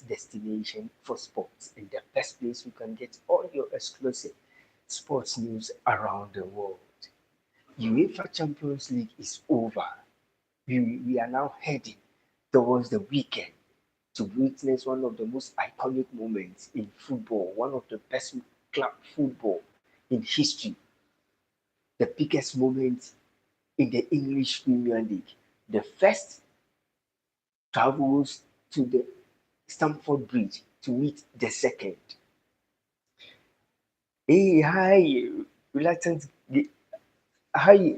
destination for sports and the best place you can get all your exclusive sports news around the world. UEFA Champions League is over. We are now heading towards the weekend to witness one of the most iconic moments in football, one of the best club football in history, the biggest moment in the English Premier League. The first travels to the Stamford Bridge to meet the second. Hey, hi, reluctant. Hi,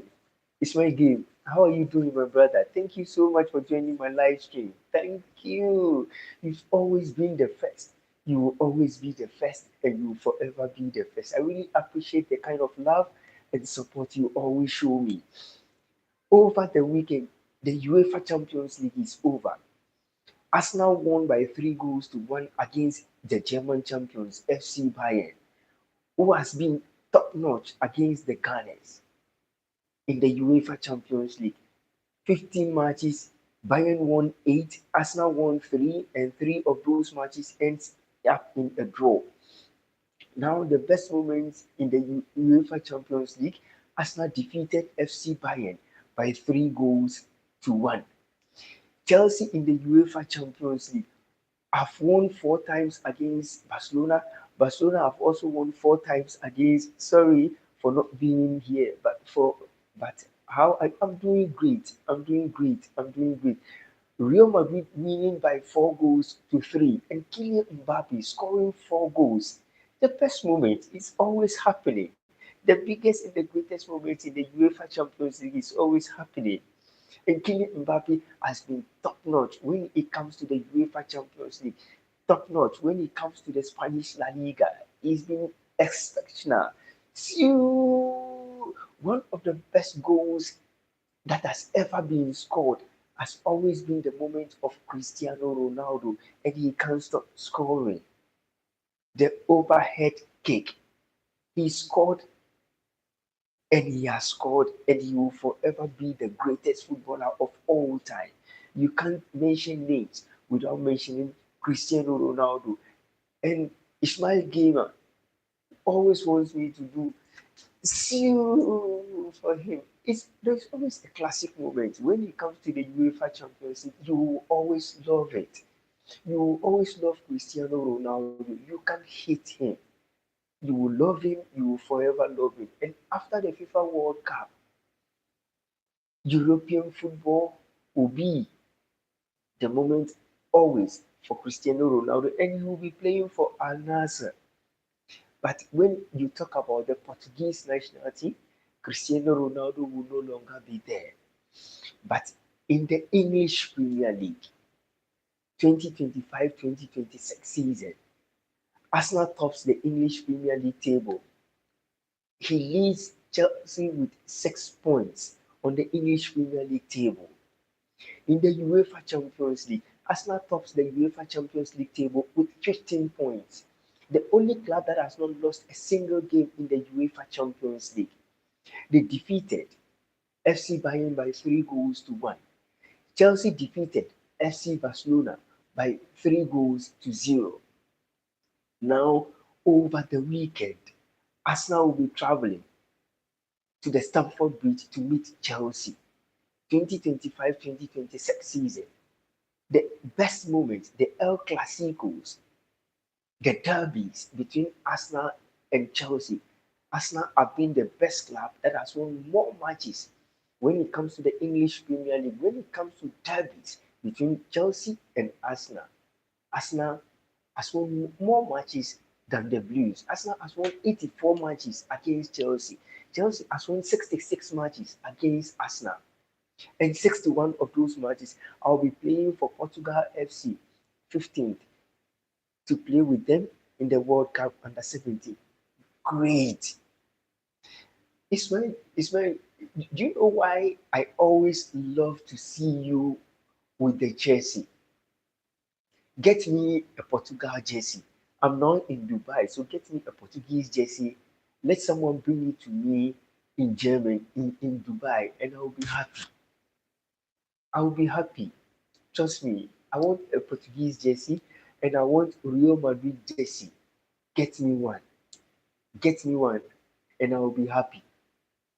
it's my game. How are you doing, my brother? Thank you so much for joining my live stream. Thank you. You've always been the first. You will always be the first, and you will forever be the first. I really appreciate the kind of love and support you always show me. Over the weekend, the UEFA Champions League is over. Arsenal won by 3 goals to 1 against the German champions FC Bayern, who has been top notch against the Gunners in the UEFA Champions League. 15 matches, Bayern won 8, Arsenal won 3, and 3 of those matches ends up in a draw. Now, the best moments in the UEFA Champions League, Arsenal defeated FC Bayern by 3 goals to 1. Chelsea in the UEFA Champions League have won 4 times against Barcelona. Barcelona have also won 4 times against. Sorry for not being here, but how I'm doing great. I'm doing great. I'm doing great. Real Madrid winning by 4 goals to 3, and Kylian Mbappe scoring 4 goals. The best moment is always happening. The biggest and the greatest moment in the UEFA Champions League is always happening. And Kylian Mbappe has been top notch when it comes to the UEFA Champions League, top notch when it comes to the Spanish La Liga. He's been exceptional. So, one of the best goals that has ever been scored has always been the moment of Cristiano Ronaldo, and he can't stop scoring. The overhead kick. He scored and he has scored, and he will forever be the greatest footballer of all time. You can't mention names without mentioning Cristiano Ronaldo. And Ismail Gamer always wants me to do seal for him. There's always a classic moment when it comes to the UEFA Champions League. You will always love it. You will always love Cristiano Ronaldo. You can't hate him. You will love him. You will forever love him. And after the FIFA World Cup, European football will be the moment always for Cristiano Ronaldo, and he will be playing for Al Nassr. But when you talk about the Portuguese nationality, Cristiano Ronaldo will no longer be there. But in the English Premier League, 2025-2026 season, Arsenal tops the English Premier League table. He leads Chelsea with 6 points on the English Premier League table. In the UEFA Champions League, Arsenal tops the UEFA Champions League table with 15 points. The only club that has not lost a single game in the UEFA Champions League. They defeated FC Bayern by 3 goals to 1. Chelsea defeated FC Barcelona by 3 goals to 0. Now, over the weekend, Arsenal will be traveling to the Stamford Bridge to meet Chelsea. 2025-2026 season. The best moments, the El Clasicos, the derbies between Arsenal and Chelsea. Arsenal have been the best club that has won more matches when it comes to the English Premier League, when it comes to derbies between Chelsea and Arsenal. Arsenal has won more matches than the Blues. Arsenal has won 84 matches against Chelsea. Chelsea has won 66 matches against Arsenal. And 61 of those matches, I'll be playing for Portugal FC 15th to play with them in the World Cup under 17. Great. Ismail, do you know why I always love to see you with the jersey? Get me a Portugal jersey. I'm now in Dubai, so get me a Portuguese jersey. Let someone bring it to me in Germany, in Dubai, and I'll be happy. I'll be happy. Trust me. I want a Portuguese jersey. and I want Real Madrid jersey. Get me one. Get me one, and I will be happy.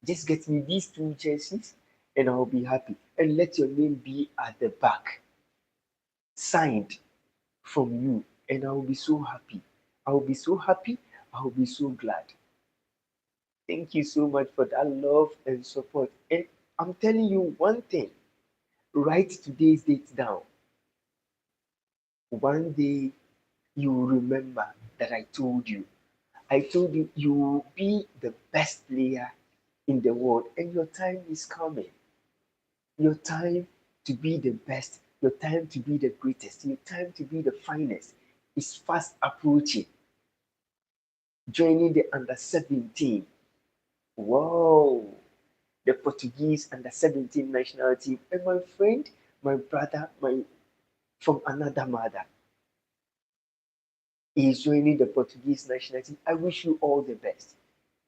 Just get me these two jerseys, and I will be happy. And let your name be at the back, signed from you, and I will be so happy. I will be so happy. I will be so glad. Thank you so much for that love and support. And I'm telling you one thing, write today's date down. One day you will remember that I told you. I told you you will be the best player in the world, and your time is coming. Your time to be the best, your time to be the greatest, your time to be the finest is fast approaching. Joining the under 17. Wow, the Portuguese under 17 national team. And my friend, my brother, my from another mother is joining the Portuguese national team. I wish you all the best.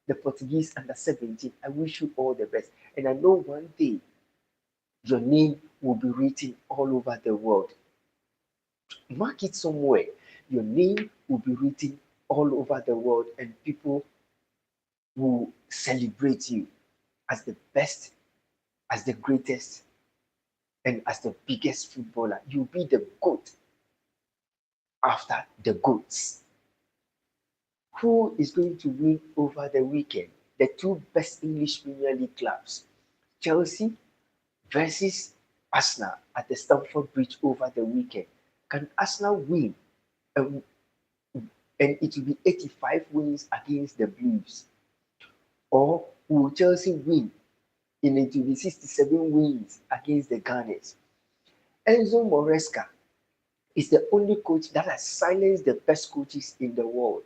The Portuguese under 17, I wish you all the best. And I know one day your name will be written all over the world. Mark it somewhere. Your name will be written all over the world, and people will celebrate you as the best, as the greatest, and as the biggest footballer. You'll be the GOAT after the GOATs. Who is going to win over the weekend? The two best English Premier League clubs, Chelsea versus Arsenal at the Stamford Bridge over the weekend. Can Arsenal win? Um, and it will be 85 wins against the Blues. Or will Chelsea win? And it will be 67 wins against the Gunners. Enzo Moresca is the only coach that has silenced the best coaches in the world.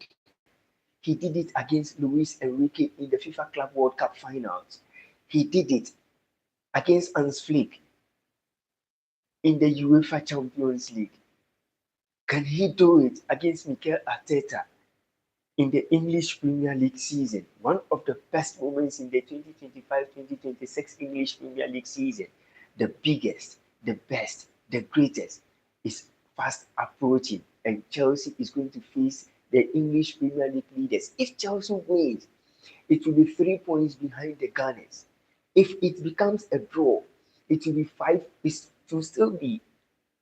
He did it against Luis Enrique in the FIFA Club World Cup finals. He did it against Hans Flick in the UEFA Champions League. Can he do it against Mikel Arteta in the English Premier League season? One of the best moments in the 2025-2026 English Premier League season. The biggest, the best, the greatest is fast approaching, and Chelsea is going to face the English Premier League leaders. If Chelsea wins, it will be 3 points behind the Gunners. If it becomes a draw, it will be it will still be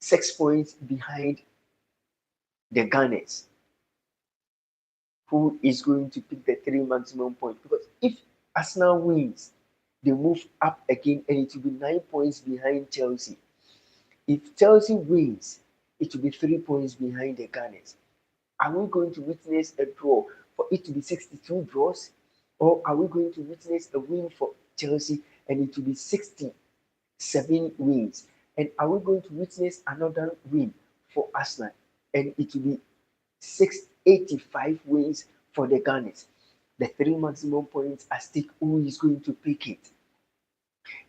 6 points behind the Gunners. Who is going to pick the three maximum points? Because if Arsenal wins, they move up again, and it will be 9 points behind Chelsea. If Chelsea wins, it will be 3 points behind the Gunners. Are we going to witness a draw for it to be 62 draws? Or are we going to witness a win for Chelsea and it will be 67 wins? And are we going to witness another win for Arsenal and it will be 685 wins for the Gunners? The three maximum points at stake. Who is going to pick it?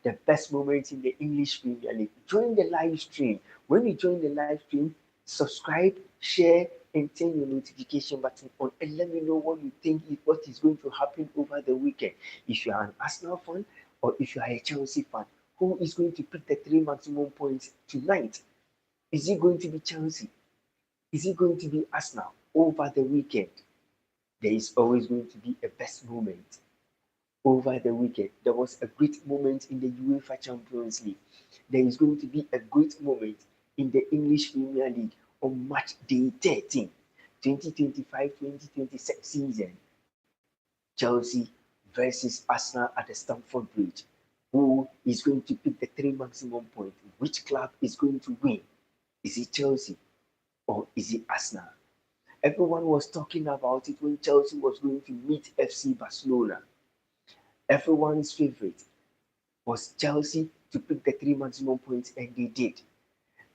The best moments in the English Premier League. Join the live stream. When you join the live stream, subscribe, share, and turn your notification button on, and let me know what you think what is going to happen over the weekend. If you are an Arsenal fan or if you are a Chelsea fan, who is going to pick the three maximum points tonight? Is it going to be Chelsea? Is it going to be Arsenal over the weekend? There is always going to be a best moment over the weekend. There was a great moment in the UEFA Champions League. There is going to be a great moment in the English Premier League on match day 13, 2025-2026 season. Chelsea versus Arsenal at the Stamford Bridge. Who is going to pick the three maximum points? Which club is going to win? Is it Chelsea or is it Arsenal? Everyone was talking about it when Chelsea was going to meet FC Barcelona. Everyone's favorite was Chelsea to pick the three maximum points, and they did.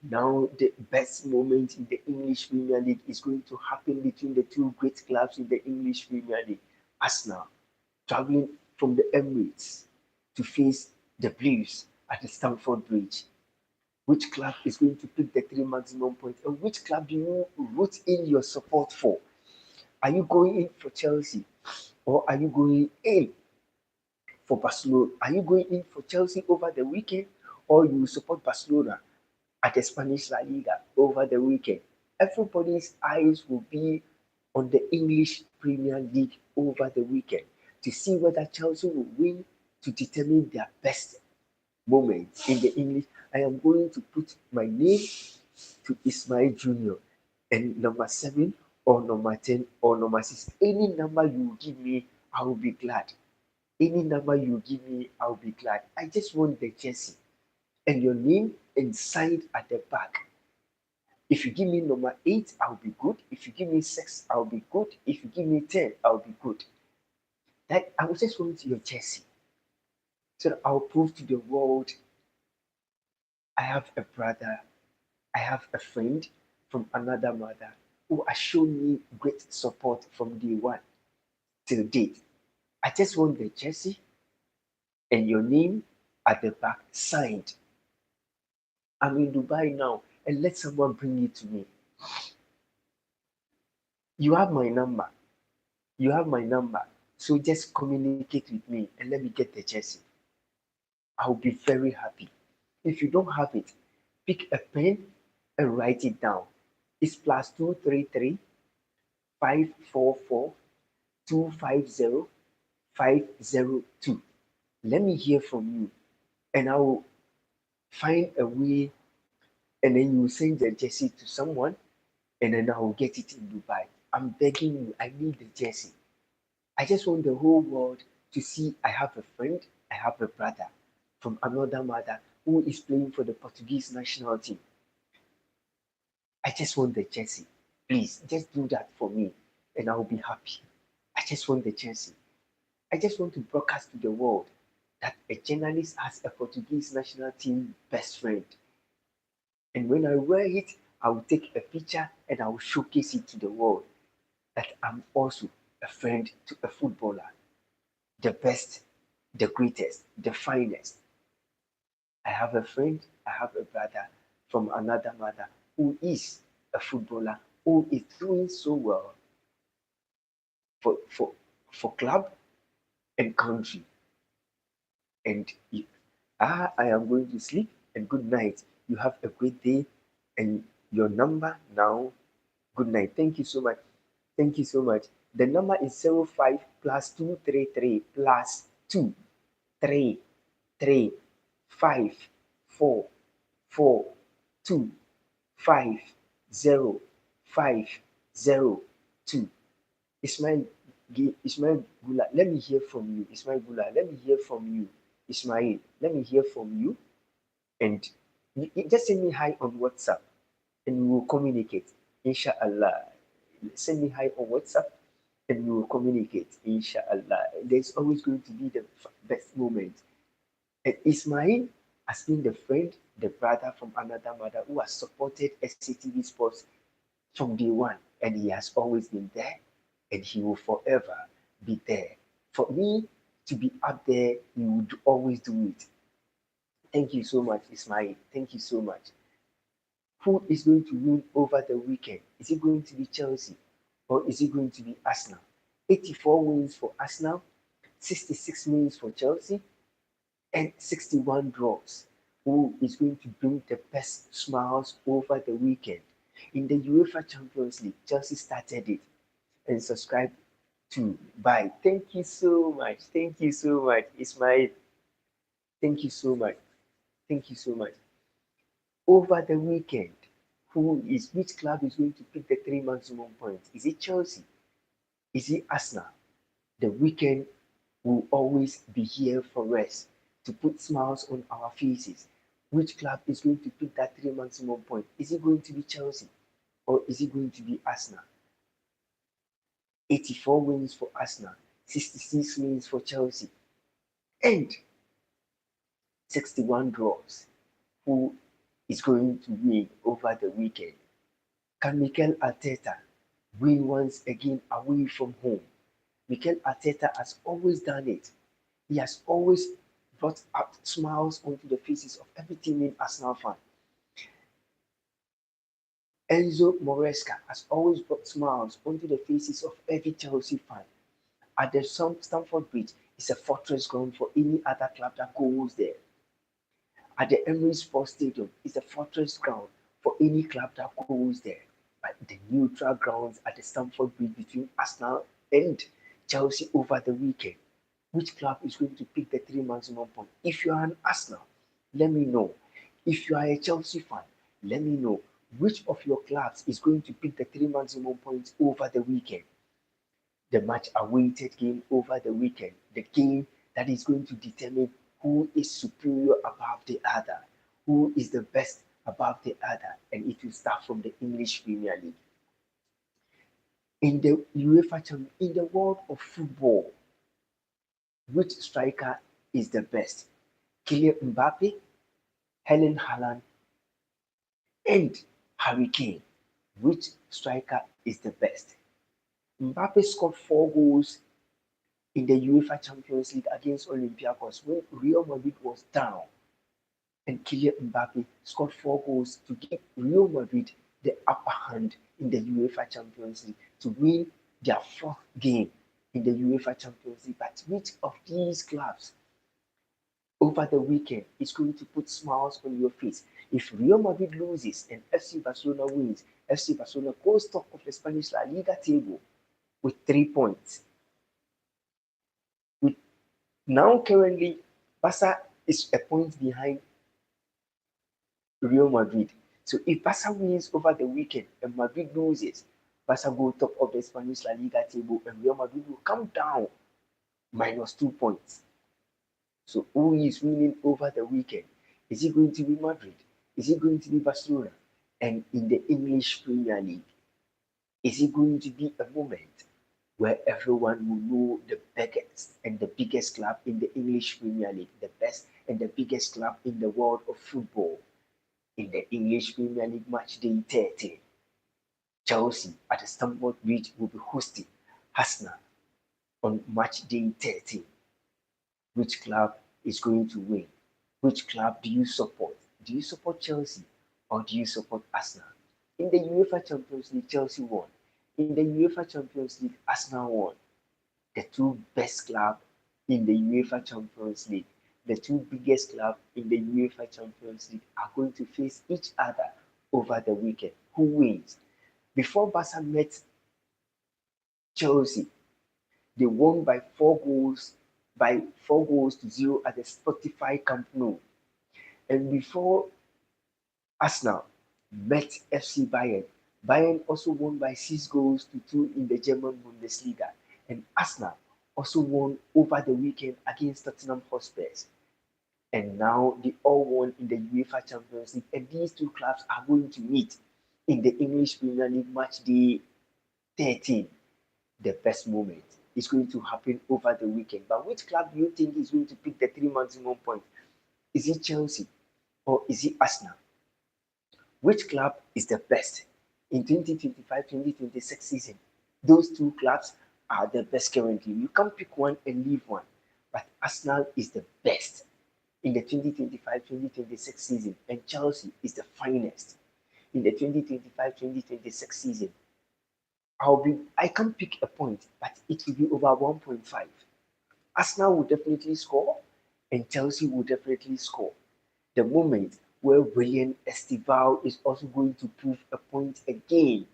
Now the best moment in the English Premier League is going to happen between the two great clubs in the English Premier League. Arsenal traveling from the Emirates to face the Blues at the Stamford Bridge. Which club is going to pick the three maximum points, and which club do you root in your support for? Are you going in for Chelsea, or are you going in for Barcelona? Are you going in for Chelsea over the weekend, or you support Barcelona at the Spanish La Liga over the weekend? everybody's eyes will be on the English Premier League over the weekend to see whether Chelsea will win to determine their best moments in the English. I am going to put my name to Ismail Jr. and number 7 or number 10 or number 6. Any number you give me, I will be glad. Any number you give me, I'll be glad. I just want the jersey and your name and signed at the back. If you give me number 8, I'll be good. If you give me 6, I'll be good. If you give me 10, I'll be good. That I will just want your jersey. So that I'll prove to the world I have a brother, I have a friend from another mother who has shown me great support from day one till date. I just want the jersey and your name at the back signed. I'm in Dubai now and let someone bring it to me. You have my number. You have my number. So just communicate with me and let me get the jersey. I'll be very happy. If you don't have it, pick a pen and write it down. It's plus 233 544 250 502. Let me hear from you and I will find a way and then you send the jersey to someone and then I will get it in Dubai. I'm begging you, I need the jersey. I just want the whole world to see I have a friend, I have a brother from another mother who is playing for the Portuguese national team. I just want the jersey. Please, just do that for me and I will be happy. I just want the jersey. I just want to broadcast to the world that a journalist has a Portuguese national team best friend. And when I wear it, I will take a picture and I will showcase it to the world that I'm also a friend to a footballer, the best, the greatest, the finest. I have a friend, I have a brother from another mother who is a footballer, who is doing so well for, for, for club and country. And I am going to sleep and good night. You have a great day and your number now. Good night. Thank you so much. Thank you so much. The number is 05 plus 233 plus 2 3 3 5 4 4 2 5 0 5 0 2. Ismail, Ismail Gula, let me hear from you. Ismail Gula, let me hear from you. Ismail, let me hear from you. And you just send me hi on WhatsApp and we will communicate. Inshallah. Send me hi on WhatsApp and we will communicate. Inshallah. There's always going to be the best moment. And Ismail has been the friend, the brother from another mother who has supported SCTV Sports from day one. And he has always been there and he will forever be there. For me to be up there, he would always do it. Thank you so much, Ismail. Thank you so much. Who is going to win over the weekend? Is it going to be Chelsea or is it going to be Arsenal? 84 wins for Arsenal, 66 wins for Chelsea, and 61 draws. Who is going to bring the best smiles over the weekend? In the UEFA Champions League, Chelsea started it and subscribe to buy. Thank you so much. Thank you so much, Ismail. Thank you so much. Thank you so much. Over the weekend, which club is going to pick the 3 maximum points? Is it Chelsea? Is it Arsenal? The weekend will always be here for us to put smiles on our faces. Which club is going to pick that 3 maximum point? Is it going to be Chelsea or is it going to be Arsenal? 84 wins for Arsenal, 66 wins for Chelsea, and 61 draws. Who is going to win over the weekend? Can Mikel Arteta win once again away from home? Mikel Arteta has always done it. He has always brought out smiles onto the faces of every team in Arsenal fan. Enzo Maresca has always brought smiles onto the faces of every Chelsea fan. At the Stamford Bridge is a fortress ground for any other club that goes there. At the Emirates Sports Stadium is a fortress ground for any club that goes there. But the neutral grounds at the Stamford Bridge between Arsenal and Chelsea over the weekend, which club is going to pick the three maximum points? If you are an Arsenal, let me know. If you are a Chelsea fan, let me know which of your clubs is going to pick the three maximum points over the weekend. The much awaited game over the weekend, the game that is going to determine who is superior above the other, who is the best above the other, and it will start from the English Premier League. In the UEFA Champions, in the world of football, which striker is the best? Kylian Mbappe, Helen Haaland, and Harry Kane. Which striker is the best? Mbappe scored 4 goals in the UEFA Champions League against Olympiacos when Real Madrid was down. And Kylian Mbappe scored 4 goals to give Real Madrid the upper hand in the UEFA Champions League to win their fourth game in the UEFA Champions League. But which of these clubs over the weekend is going to put smiles on your face? If Real Madrid loses and FC Barcelona wins, FC Barcelona goes top of the Spanish La Liga table with 3 points. With now currently, Barca is a point behind Real Madrid. So if Barca wins over the weekend and Madrid loses, Barca go top of the Spanish La Liga table and Real Madrid will come down minus 2 points. So who is winning over the weekend? Is it going to be Madrid? Is it going to be Barcelona? And in the English Premier League, is it going to be a moment where everyone will know the biggest and the biggest club in the English Premier League, the best and the biggest club in the world of football? In the English Premier League match day 13, Chelsea at the Stamford Bridge will be hosting Arsenal on match day 13. Which club is going to win? Which club do you support? Do you support Chelsea or do you support Arsenal? In the UEFA Champions League, Chelsea won. In the UEFA Champions League, Arsenal won. The two best clubs in the UEFA Champions League, the two biggest clubs in the UEFA Champions League are going to face each other over the weekend. Who wins? Before Barca met Chelsea, they won by 4 goals to 0 at the Spotify Camp Nou. And before Arsenal met FC Bayern, Bayern also won by 6 goals to 2 in the German Bundesliga. And Arsenal also won over the weekend against Tottenham Hotspurs. And now they all won in the UEFA Champions League. And these two clubs are going to meet in the English Premier League match day 13. The best moment is going to happen over the weekend. But which club do you think is going to pick the 3 maximum points? Is it Chelsea or is it Arsenal? Which club is the best in 2025-2026 season? Those two clubs are the best currently. You can't pick one and leave one. But Arsenal is the best in the 2025-2026 season, and Chelsea is the finest in the 2025-2026 season. I can't pick a point, but it will be over 1.5. Arsenal will definitely score, and Chelsea will definitely score. The moment where William Estival is also going to prove a point again,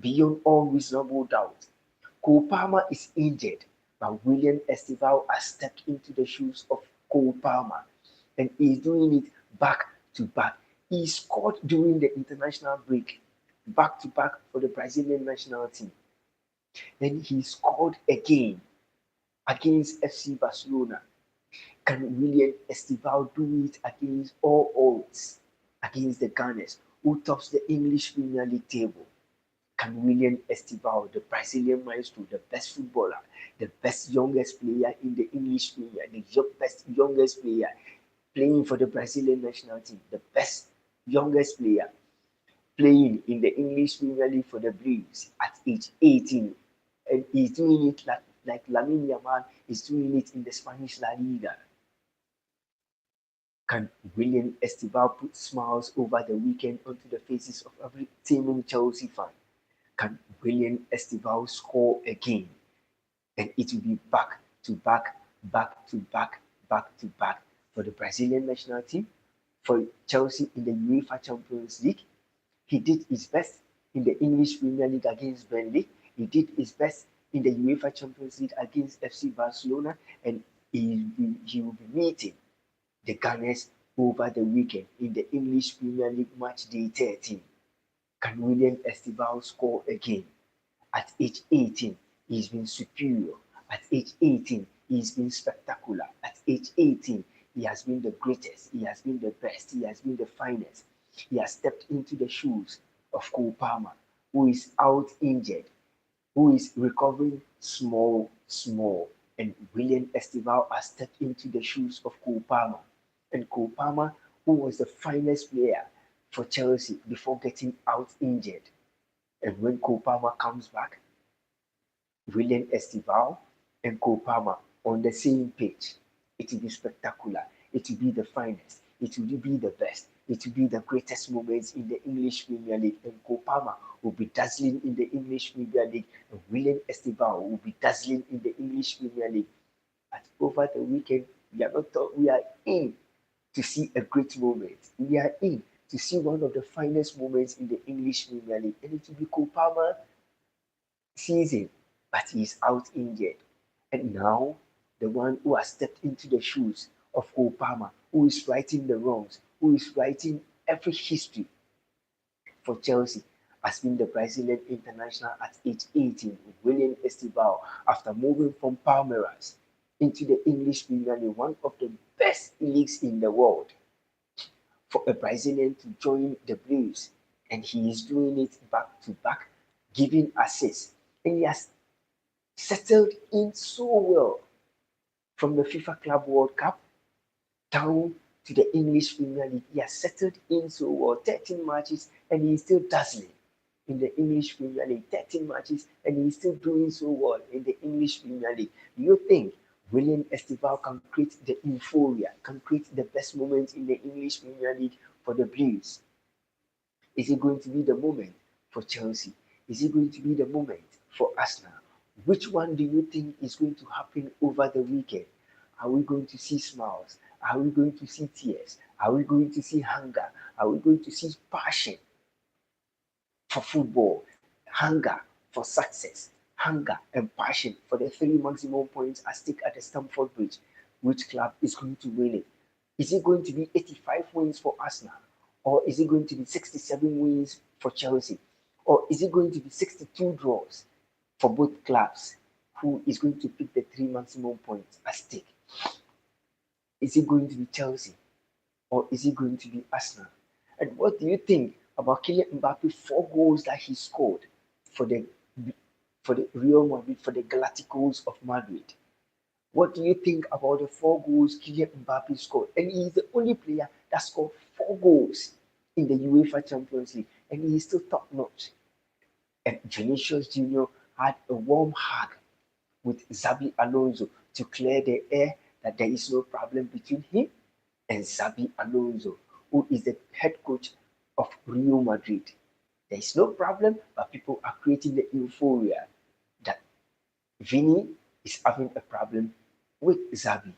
beyond all reasonable doubt. Cole Palmer is injured, but William Estival has stepped into the shoes of Cole Palmer, and he's doing it back to back. He scored during the international break, back to back for the Brazilian national team. Then he scored again against FC Barcelona. Can William Estival do it against all odds, against the Gunners, who tops the English Premier League table? Can William Estival, the Brazilian maestro, the best footballer, the best youngest player in the English Premier, the best youngest player playing for the Brazilian national team, the best youngest player playing in the English Premier League for the Blues at age 18, and he's doing it like Lamine Yamal is doing it in the Spanish La Liga. Can William Estival put smiles over the weekend onto the faces of every teeming Chelsea fan? Can William Estival score again? And it will be back to back, back to back, back to back for the Brazilian national team, for Chelsea in the UEFA Champions League. He did his best in the English Premier League against Burnley. He did his best in the UEFA Champions League against FC Barcelona, and he will be meeting the Gunners over the weekend in the English Premier League match day 13. Can William Esteval score again? At age 18, he's been superior. At age 18, he's been spectacular. At age 18, he has been the greatest. He has been the best. He has been the finest. He has stepped into the shoes of Cole Palmer, who is out injured, who is recovering small. And William Esteval has stepped into the shoes of Cole Palmer. And Cole Palmer, who was the finest player for Chelsea before getting out injured. And when Cole Palmer comes back, William Esteval and Cole Palmer on the same page, it will be spectacular. It will be the finest. It will be the best. It will be the greatest moments in the English Premier League. And Cole Palmer will be dazzling in the English Premier League. And William Esteval will be dazzling in the English Premier League. But over the weekend, we are in to see a great moment. We are in to see one of the finest moments in the English Premier League. And it will be Cole Palmer season, but he is out injured. And now, the one who has stepped into the shoes of Cole Palmer, who is righting the wrongs, who is writing every history for Chelsea, has been the Brazilian international at age 18, William Esteval, after moving from Palmeiras into the English Premier League, one of the best leagues in the world, for a Brazilian to join the Blues. And he is doing it back to back, giving assists. And he has settled in so well from the FIFA Club World Cup down to the English Premier League. He has settled in so well. 13 matches and he is still dazzling in the English Premier League. 13 matches and he is still doing so well in the English Premier League. Do you think William Esteval can create the euphoria, can create the best moments in the English Premier League for the Blues? Is it going to be the moment for Chelsea? Is it going to be the moment for Arsenal? Which one do you think is going to happen over the weekend? Are we going to see smiles? Are we going to see tears? Are we going to see hunger? Are we going to see passion for football? Hunger for success, hunger and passion for the 3 maximum points at stake at the Stamford Bridge. Which club is going to win it? Is it going to be 85 wins for Arsenal? Or is it going to be 67 wins for Chelsea? Or is it going to be 62 draws for both clubs? Who is going to pick the 3 maximum points at stake? Is it going to be Chelsea? Or is it going to be Arsenal? And what do you think about Kylian Mbappe 4 goals that he scored for the Real Madrid, for the Galacticos of Madrid? What do you think about the 4 goals Kylian Mbappe scored? And he is the only player that scored 4 goals in the UEFA Champions League, and he is still top notch. And Vinicius Jr. had a warm hug with Xabi Alonso to clear the air that there is no problem between him and Xabi Alonso, who is the head coach of Real Madrid. There is no problem, but people are creating the euphoria that Vini is having a problem with Xabi.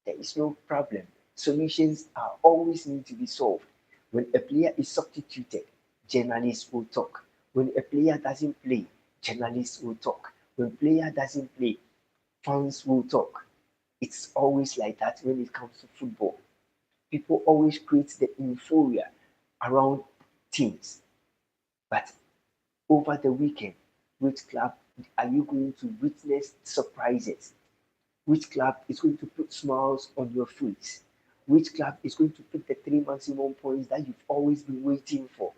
There is no problem. Solutions are always need to be solved. When a player is substituted, journalists will talk. When a player doesn't play, journalists will talk. When a player doesn't play, fans will talk. It's always like that when it comes to football. People always create the euphoria around teams. But over the weekend, which club are you going to witness surprises? Which club is going to put smiles on your face? Which club is going to pick the 3 maximum points that you've always been waiting for?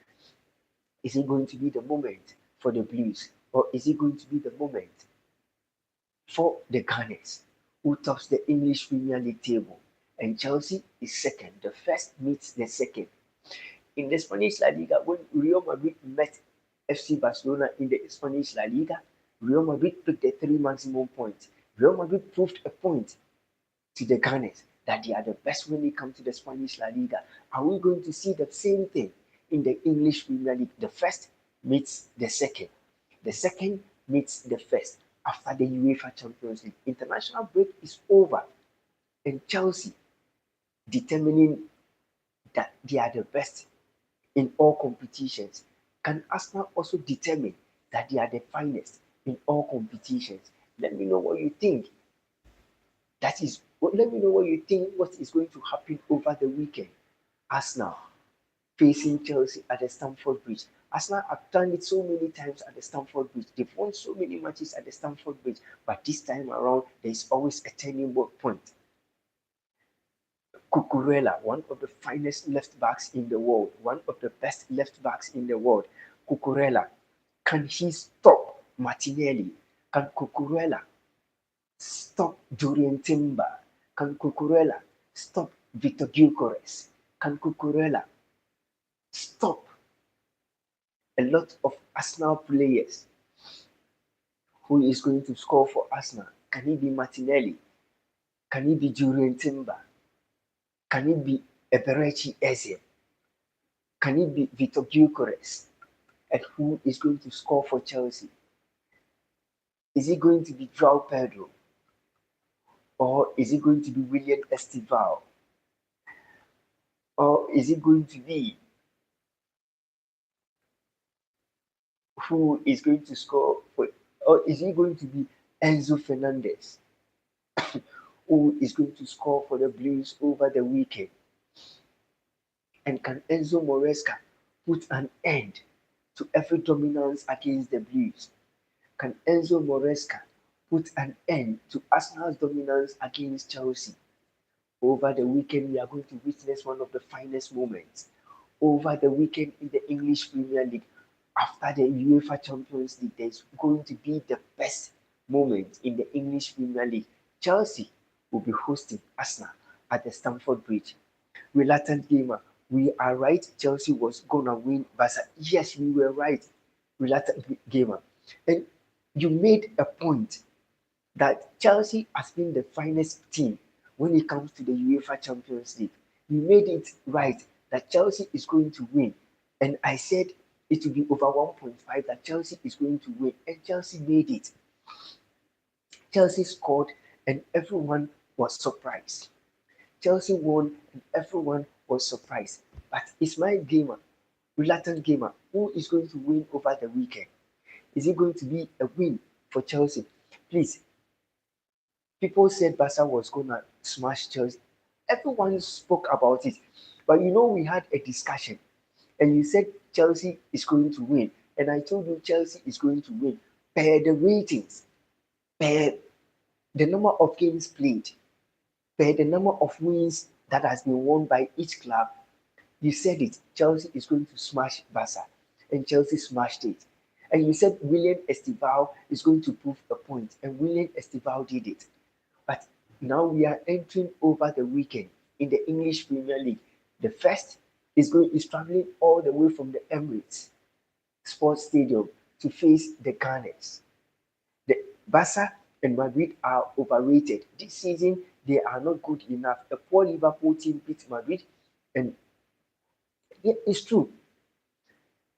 Is it going to be the moment for the Blues? Or is it going to be the moment for the Gunners, who tops the English Premier League table? And Chelsea is second. The first meets the second. In the Spanish La Liga, when Real Madrid met FC Barcelona in the Spanish La Liga, Real Madrid picked the 3 maximum points. Real Madrid proved a point to the Gunners that they are the best when it comes to the Spanish La Liga. Are we going to see the same thing in the English Premier League? The first meets the second. The second meets the first after the UEFA Champions League. International break is over. And Chelsea determining that they are the best in all competitions. Can Arsenal also determine that they are the finest in all competitions? Let me know what you think. Let me know what you think. What is going to happen over the weekend? Arsenal facing Chelsea at the Stamford Bridge. Arsenal have done it so many times at the Stamford Bridge. They've won so many matches at the Stamford Bridge, but this time around, there is always a turning point. Cucurella, one of the finest left backs in the world, one of the best left backs in the world. Cucurella, can he stop Martinelli? Can Cucurella stop Julian Timber? Can Cucurella stop Victor Gyökeres? Can Cucurella stop a lot of Arsenal players? Who is going to score for Arsenal? Can it be Martinelli? Can it be Julian Timber? Can it be Eberechi Eze? Can it be Victor Gyökeres? And who is going to score for Chelsea? Is it going to be João Pedro? Or is it going to be William Estival? Or is it going to be who is going to score for, or is it going to be Enzo Fernandez who is going to score for the Blues over the weekend? And can Enzo Moresca put an end to every dominance against the Blues? Can Enzo Moresca put an end to Arsenal's dominance against Chelsea? Over the weekend, we are going to witness one of the finest moments. Over the weekend in the English Premier League, after the UEFA CHAMPIONS League, there's going to be the best moment in the English Premier League. Chelsea will be hosting Arsenal at the Stamford Bridge. Reluctant gamer, we are right. Chelsea was gonna win Barca. Yes, we were right. Reluctant gamer, and you made a point that Chelsea has been the finest team when it comes to the UEFA Champions League. You made it right that Chelsea is going to win, and I said it will be over 1.5 that Chelsea is going to win, and Chelsea made it. Chelsea scored, and everyone was surprised. Chelsea won, and everyone was surprised. But it's my gamer, reluctant gamer, who is going to win over the weekend? Is it going to be a win for Chelsea? Please, people said Barca was going to smash Chelsea. Everyone spoke about it. But we had a discussion, and you said Chelsea is going to win. And I told you Chelsea is going to win per the ratings, per the number of games played, per the number of wins that has been won by each club. You said it. Chelsea is going to smash Barca, and Chelsea smashed it. And you said William Estival is going to prove a point, and William Estival did it. But now we are entering over the weekend in the English Premier League. The first is traveling all the way from the Emirates Sports Stadium to face the Gunners. The Barca and Madrid are overrated. This season, they are not good enough. A poor Liverpool team beat Madrid, and yeah, it's true.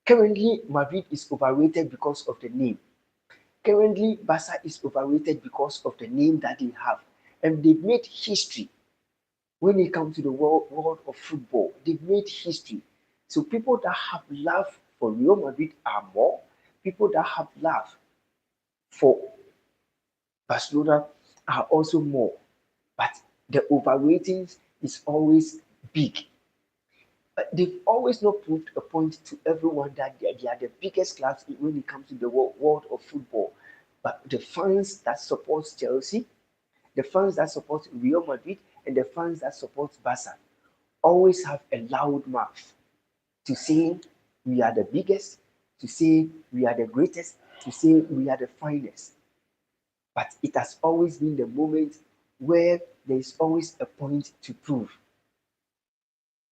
Currently, Madrid is overrated because of the name. Currently, Barca is overrated because of the name that they have. And they've made history when it comes to the world of football. They've made history. So people that have love for Real Madrid are more. People that have love for Barcelona are also more. But the overratings is always big. But they've always not proved a point to everyone that they are the biggest clubs when it comes to the world of football. But the fans that support Chelsea, the fans that support Real Madrid, and the fans that support Barca always have a loud mouth to say we are the biggest, to say we are the greatest, to say we are the finest. But it has always been the moment where there is always a point to prove.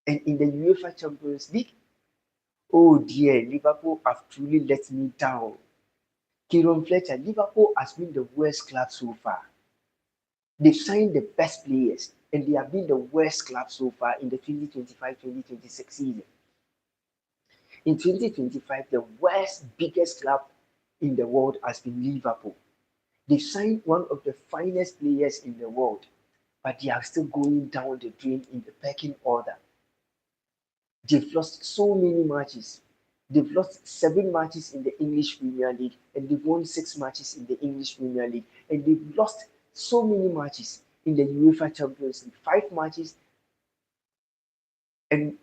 And in the UEFA Champions League, oh dear, Liverpool have truly let me down. Kieran Fletcher, Liverpool has been the worst club so far. They've signed the best players, and they have been the worst club so far in the 2025-2026 season. In 2025, the worst, biggest club in the world has been Liverpool. They've signed one of the finest players in the world, but they are still going down the drain in the pecking order. They've lost so many matches. They've lost 7 matches in the English Premier League and they've won 6 matches in the English Premier League. And they've lost so many matches in the UEFA Champions League. 5 matches and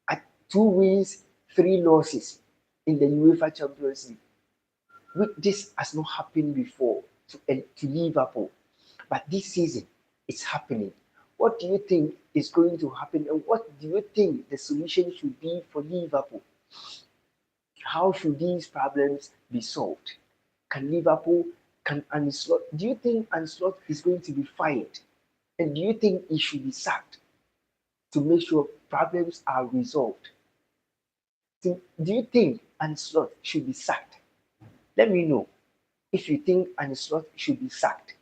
at 2 wins, 3 losses in the UEFA Champions League. This has not happened before to Liverpool, but this season it's happening. What do you think is going to happen, and what do you think the solution should be for Liverpool? How should these problems be solved? Can Liverpool, can Anslot, do you think Anslot is going to be fired? And do you think he should be sacked to make sure problems are resolved? Do you think Anslot should be sacked? Let me know if you think Anslot should be sacked.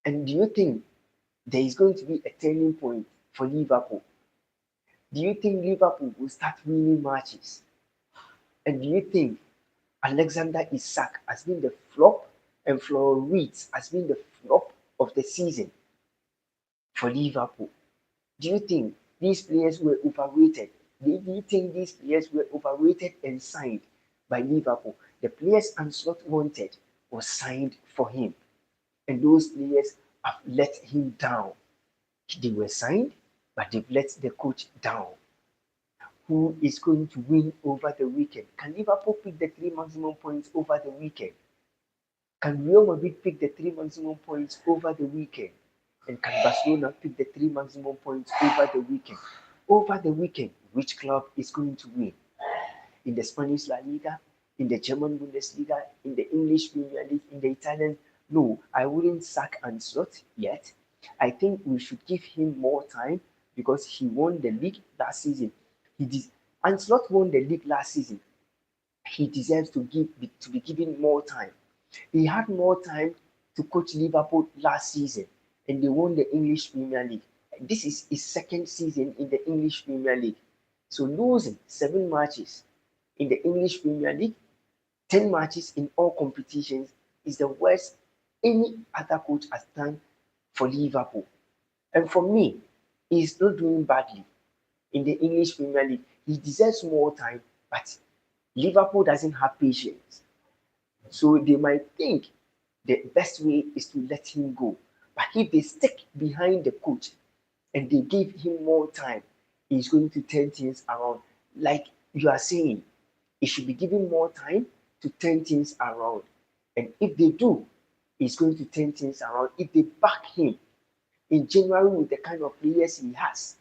And do you think there is going to be a turning point for Liverpool? Do you think Liverpool will start winning matches? And do you think Alexander Isak has been the flop and Florian Wirtz has been the flop of the season for Liverpool? Do you think these players were overrated? Do you think these players were overrated and signed by Liverpool? The players Anslot wanted was signed for him, and those players have let him down. They were signed, but they've let the coach down. Who is going to win over the weekend? Can Liverpool pick the 3 maximum points over the weekend? Can Real Madrid pick the 3 maximum points over the weekend? And can Barcelona pick the 3 maximum points over the weekend? Over the weekend, which club is going to win? In the Spanish La Liga, in the German Bundesliga, in the English Premier League, in the Italian? No, I wouldn't sack Anslot yet. I think we should give him more time because he won the league last season. Anslot won the league last season. He deserves to be given more time. He had more time to coach Liverpool last season, and they won the English Premier League. This is his second season in the English Premier League. So losing 7 matches in the English Premier League, 10 matches in all competitions is the worst any other coach has done for Liverpool. And for me, he's not doing badly in the English Premier League. He deserves more time, but Liverpool doesn't have patience. So they might think the best way is to let him go. But if they stick behind the coach and they give him more time, he's going to turn things around. Like you are saying, he should be given more time to turn things around. And if they do, he's going to turn things around. If they back him in January with the kind of players he has,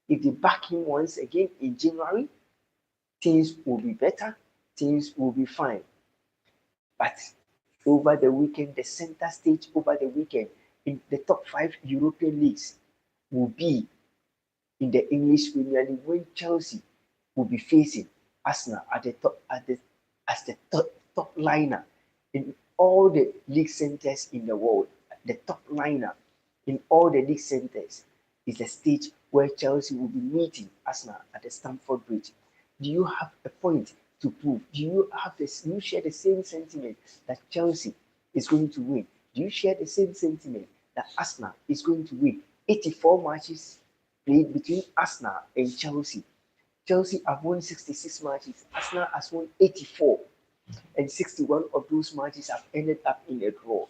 if they back him once again in January, things will be better, things will be fine. But over the weekend, the center stage over the weekend in the top 5 European leagues will be in the English Premier League when Chelsea will be facing Arsenal at the top as the top liner in all the league centers in the world. The top liner in all the league centers is the stage where Chelsea will be meeting Arsenal at the Stamford Bridge. Do you have a point to prove? Do you share the same sentiment that Chelsea is going to win? Do you share the same sentiment that Arsenal is going to win? 84 matches played between Arsenal and Chelsea. Chelsea have won 66 matches. Arsenal has won 84. And 61 of those matches have ended up in a draw.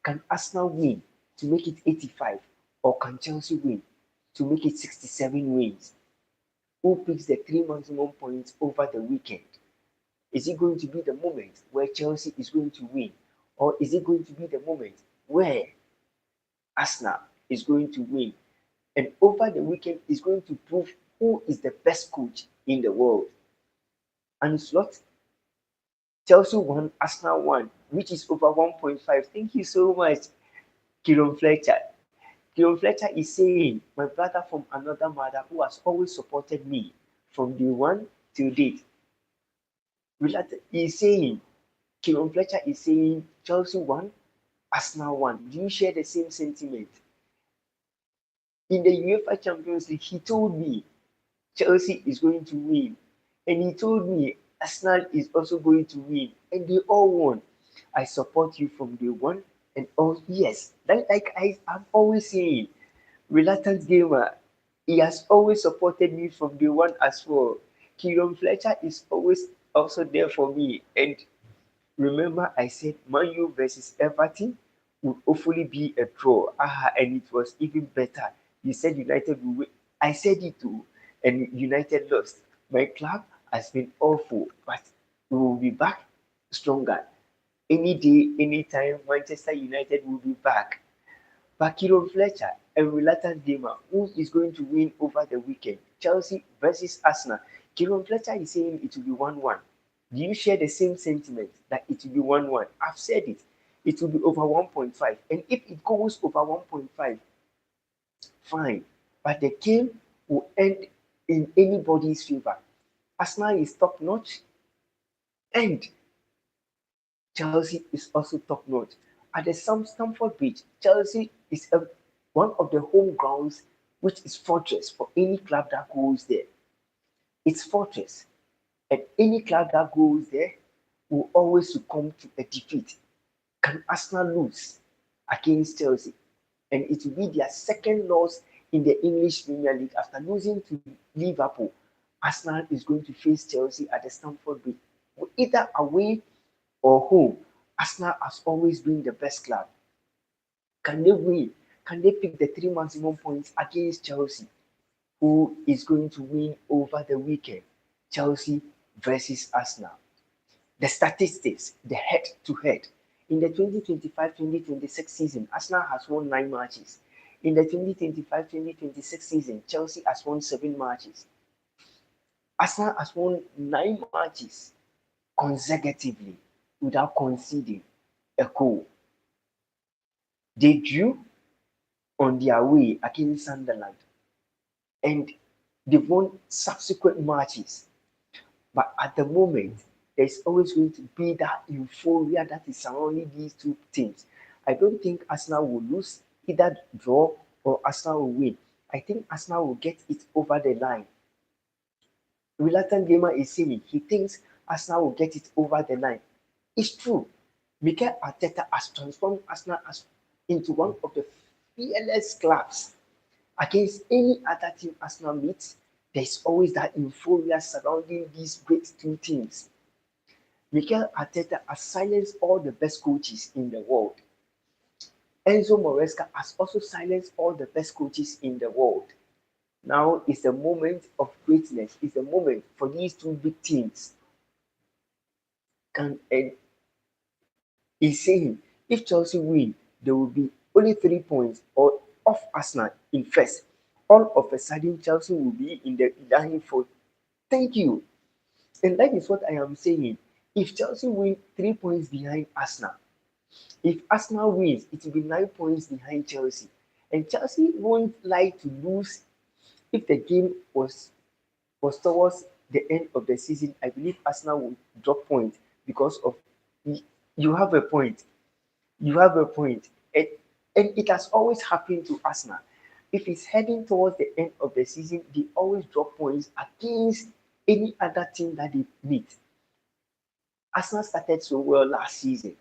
Can Arsenal win to make it 85? Or can Chelsea win to make it 67 wins? Who picks the 3 maximum points over the weekend? Is it going to be the moment where Chelsea is going to win? Or is it going to be the moment where Arsenal is going to win? And over the weekend is going to prove who is the best coach in the world. Anslot, Chelsea won, Arsenal won, which is over 1.5. Thank you so much, Kieron Fletcher. Kieron Fletcher is saying, my brother from another mother who has always supported me from day one till date. He's saying, Kieron Fletcher is saying, Chelsea won, Arsenal won. Do you share the same sentiment? In the UEFA Champions League, he told me Chelsea is going to win. And he told me Arsenal is also going to win. And they all won. I support you from day one. And oh yes, like I'm always saying, Reluctant Gamer, he has always supported me from day one as well. Kieran Fletcher is always also there for me. And remember, I said Man U versus Everton would hopefully be a draw. And it was even better. You said United will win. I said it too, and United lost. My club has been awful, but we will be back stronger. Any day, anytime, Manchester United will be back. But Kieran Fletcher, a reluctant gamer, who is going to win over the weekend? Chelsea versus Arsenal. Kieran Fletcher is saying it will be 1-1. Do you share the same sentiment that it will be 1-1? I've said it. It will be over 1.5. And if it goes over 1.5, fine. But the game will end in anybody's favor. Arsenal is top notch, and Chelsea is also top notch. At the Stamford Bridge, Chelsea is one of the home grounds which is fortress for any club that goes there. It's fortress, and any club that goes there will always succumb to a defeat. Can Arsenal lose against Chelsea? And it will be their second loss in the English Premier League after losing to Liverpool. Arsenal is going to face Chelsea at the Stamford Bridge. Either away or home, Arsenal has always been the best club. Can they win? Can they pick the 3 maximum points against Chelsea? Who is going to win over the weekend? Chelsea versus Arsenal. The statistics, the head-to-head. In the 2025-2026 season, Arsenal has won 9 matches. In the 2025-2026 season, Chelsea has won 7 matches. Arsenal has won 9 matches consecutively without conceding a goal. They drew on their way against Sunderland, and they've won subsequent matches. But at the moment, there's always going to be that euphoria that is surrounding these two teams. I don't think Arsenal will lose, either draw or Arsenal will win. I think Arsenal will get it over the line. Reluctant Gamer is saying he thinks Arsenal will get it over the line. It's true. Mikel Arteta has transformed Arsenal into one of the fearless clubs. Against any other team Arsenal meets, there's always that euphoria surrounding these great two teams. Mikel Arteta has silenced all the best coaches in the world. Enzo Maresca has also silenced all the best coaches in the world. Now is the moment of greatness. It's the moment for these two big teams. He's saying if Chelsea win, there will be only 3 points or off Arsenal in first. All of a sudden, Chelsea will be in the line for thank you. And that is what I am saying. If Chelsea win 3 points behind Arsenal, if Arsenal wins, it will be 9 points behind Chelsea. And Chelsea won't like to lose if the game was towards the end of the season. I believe Arsenal will drop points because of you have a point. You have a point. And it has always happened to Arsenal. If it's heading towards the end of the season, they always drop points against any other team that they meet. Arsenal started so well last season.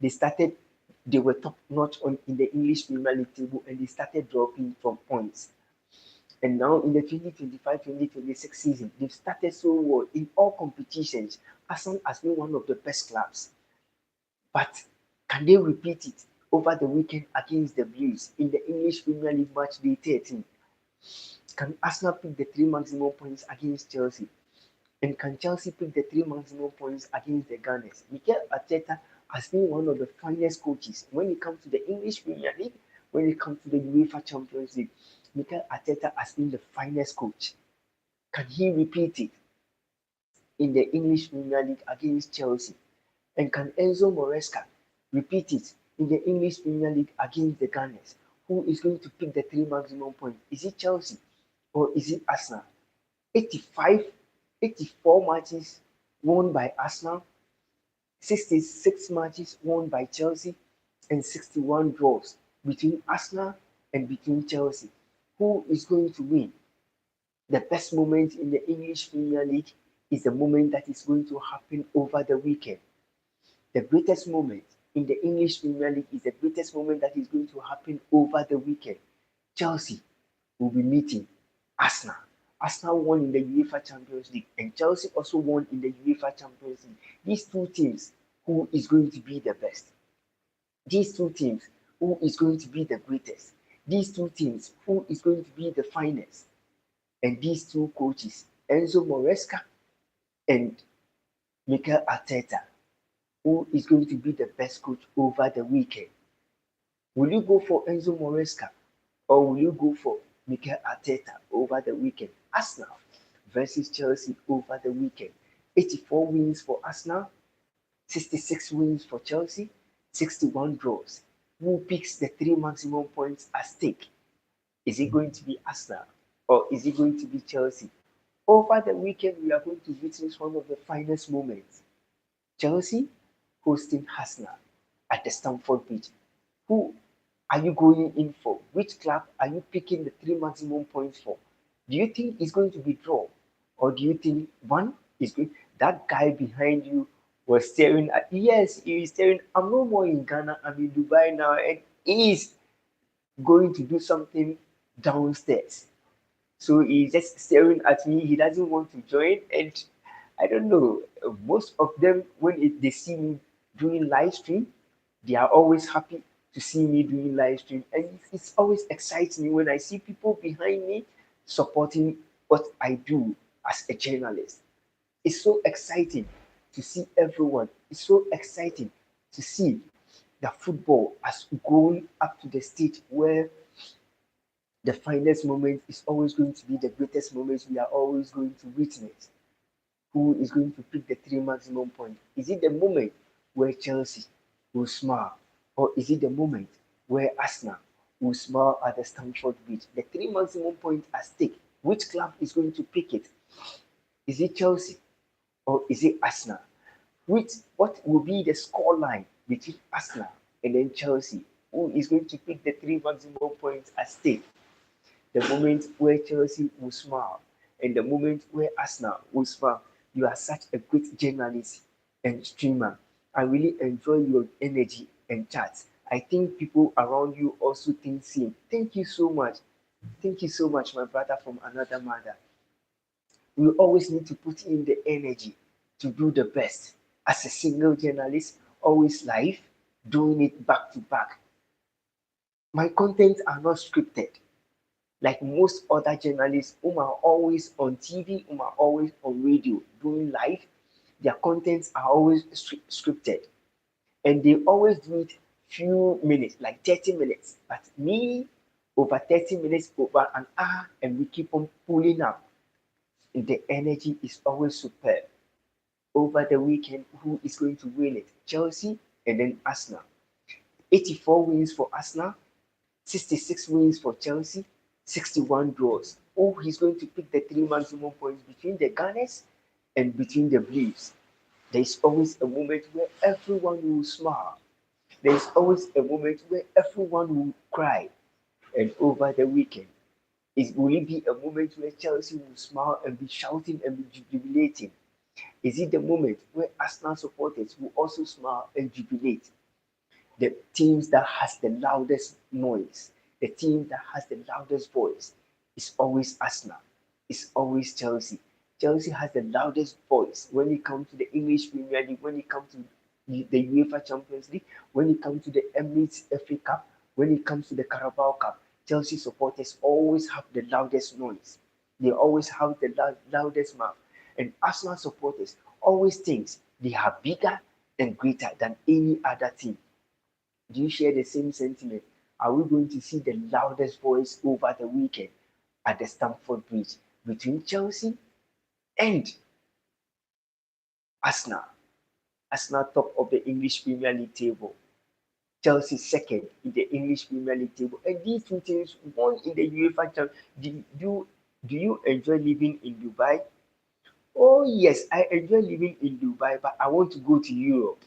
They were top notch in the English Premier League table, and they started dropping from points. And now in the 2025-2026 season, they've started so well in all competitions. Arsenal has been one of the best clubs. But can they repeat it over the weekend against the Blues in the English Premier League match day 13? Can Arsenal pick the 3 maximum points against Chelsea? And can Chelsea pick the 3 maximum points against the Gunners? Mikel Arteta has been one of the finest coaches when it comes to the English Premier League, when it comes to the UEFA Champions League. Mikel Arteta has been the finest coach. Can he repeat it in the English Premier League against Chelsea? And can Enzo Maresca repeat it in the English Premier League against the Gunners? Who is going to pick the 3 maximum points? Is it Chelsea or is it Arsenal? 84 matches won by Arsenal, 66 matches won by Chelsea, and 61 draws between Arsenal and between Chelsea. Who is going to win? The best moment in the English Premier League is the moment that is going to happen over the weekend. The greatest moment in the English Premier League is the greatest moment that is going to happen over the weekend. Chelsea will be meeting Arsenal. Arsenal won in the UEFA Champions League, and Chelsea also won in the UEFA Champions League. These two teams, who is going to be the best? These two teams, who is going to be the greatest? These two teams, who is going to be the finest? And these two coaches, Enzo Maresca and Mikel Arteta, who is going to be the best coach over the weekend? Will you go for Enzo Maresca or will you go for Mikel Arteta over the weekend? Arsenal versus Chelsea over the weekend. 84 wins for Arsenal, 66 wins for Chelsea, 61 draws. Who picks the three maximum points at stake? Is it going to be Arsenal or is it going to be Chelsea? Over the weekend, we are going to witness one of the finest moments. Chelsea hosting Arsenal at the Stamford Bridge. Who are you going in for? Which club are you picking the three maximum points for? Do you think it's going to be draw? Or do you think one is going? That guy behind you was staring at, yes, he is staring. I'm no more in Ghana, I'm in Dubai now, and he is going to do something downstairs. So he's just staring at me. He doesn't want to join. And I don't know, most of them, when they see me doing live stream, they are always happy to see me doing live stream. And it's always excites me when I see people behind me supporting what I do as a journalist. It's so exciting to see everyone. It's so exciting to see the football as going up to the stage where the finest moment is always going to be the greatest moments we are always going to witness. Who is going to pick the three maximum points? Is it the moment where Chelsea will smile, or is it the moment where Arsenal will smile at the Stamford Bridge? The three maximum points at stake. Which club is going to pick it? Is it Chelsea or is it Arsenal? What will be the score line between Arsenal and then Chelsea? Who is going to pick the three maximum points at stake? The moment where Chelsea will smile and the moment where Arsenal will smile. You are such a great journalist and streamer. I really enjoy your energy and chats. I think people around you also think same. Thank you so much. Thank you so much, my brother from another mother. We always need to put in the energy to do the best. As a single journalist, always live, doing it back to back. My contents are not scripted like most other journalists who are always on TV, who are always on radio doing live. Their contents are always scripted, and they always do it few minutes, like 30 minutes. But me, over 30 minutes, over an hour, and we keep on pulling up. And the energy is always superb. Over the weekend, who is going to win it? Chelsea and then Arsenal. 84 wins for Arsenal, 66 wins for Chelsea, 61 draws. Oh, he's going to pick the three maximum points between the Gunners and between the Blues. There is always a moment where everyone will smile. There is always a moment where everyone will cry. And over the weekend, will it be a moment where Chelsea will smile and be shouting and be jubilating? Is it the moment where Arsenal supporters will also smile and jubilate? The teams that has the loudest noise, the team that has the loudest voice is always Arsenal. It's always Chelsea. Chelsea has the loudest voice when it comes to the English Premier League, when it comes to the UEFA Champions League, when it comes to the Emirates FA Cup, when it comes to the Carabao Cup. Chelsea supporters always have the loudest noise. They always have the loudest mouth. And Arsenal supporters always think they are bigger and greater than any other team. Do you share the same sentiment? Are we going to see the loudest voice over the weekend at the Stamford Bridge between Chelsea and Arsenal? Arsenal top of the English Premier League table. Chelsea second in the English Premier League table. And these two teams won in the UEFA Champions. Do you enjoy living in Dubai? Oh yes, I enjoy living in Dubai, but I want to go to Europe.